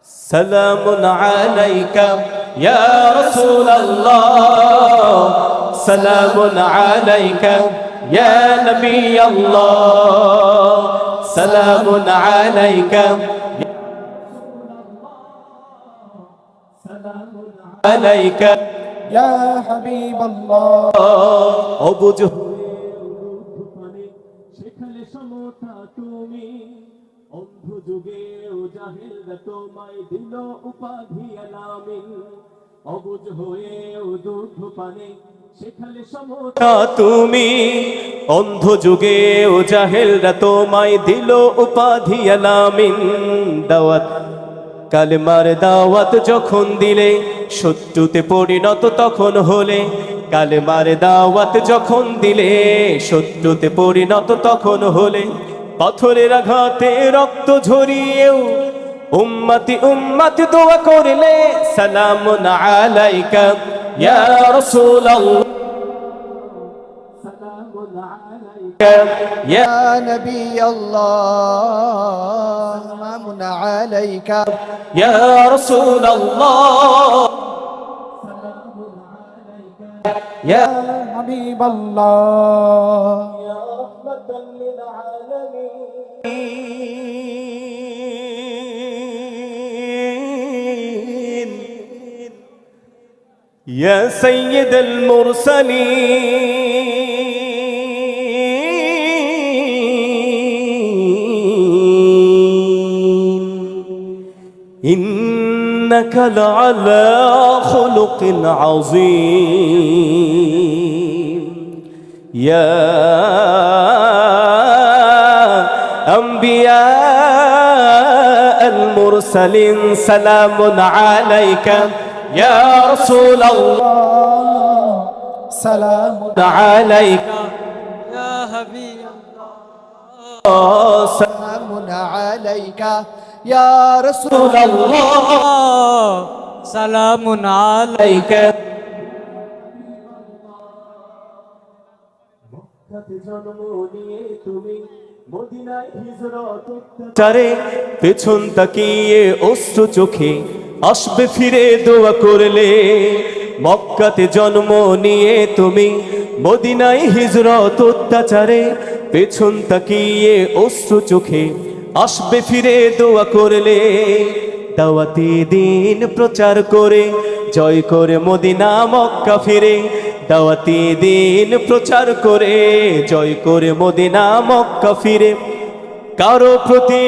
সালামুন আলাইকা ইয়া রাসূলুল্লাহ, সালামুন আলাইকা ইয়া নবী আল্লাহ, সালামুন আলাইকা সালামুন আলাইকা ইয়া হাবিবাল্লাহ। অবুঝ সেখানে সমতা তুমি, অন্ধ যুগে ও জাহেলরা তোমায় দিল উপাধি আলামিন। অবুঝ হয়ে ও দুঃখ পানে সেখানে সমতা তুমি, অন্ধ যুগে ও জাহেলরা তোমায় দিল উপাধি আলামিন। দাওয়াত কালেমার দাওয়াত যখন দিলে শত্রুতে পরিণত তখন হলে, কালেমার দাওয়াত যখন দিলে শত্রুতে পরিণত তখন হলে, পাথরের আঘাতে রক্ত ঝরিয়েও উম্মতি উম্মতি দোয়া করলে, সালামুন আলাইকা ইয়া রাসূলুল্লাহ, সালামুন আলাইকা ইয়া ইয়া নবী আল্লাহ, সালামুন আলাইকা ইয়া রাসূলুল্লাহ, সালামুন আলাইকা ইয়া হাবিবাল্লাহ। রাহমাতাল লিল আলামিন। يا سيد المرسلين إنك لعلى خلق عظيم. يا أنبياء المرسلين سلام عليك يا رسول الله، سلام عليك يا حبيب الله، سلام عليك يا رسول الله، سلام عليك عليك মক্কাতে জন্ম নিয়ে তুমি মদিনায় হিজরত চারে পেছন তাকিয়ে অশ্রু চোখে আসবে ফিরে দোয়া করলে, মক্কাতে জন্ম নিয়ে তুমি মদিনায় হিজরত অত্যাচারে পেছন তাকিয়ে অশ্রু চোখে আসবে ফিরে দোয়া করলে, দাওয়াতি দিন প্রচার করে জয় করে মদিনা মক্কা ফিরে, দাওয়াতি দিন প্রচার করে জয় করে মদিনা মক্কা ফিরে, কারো প্রতি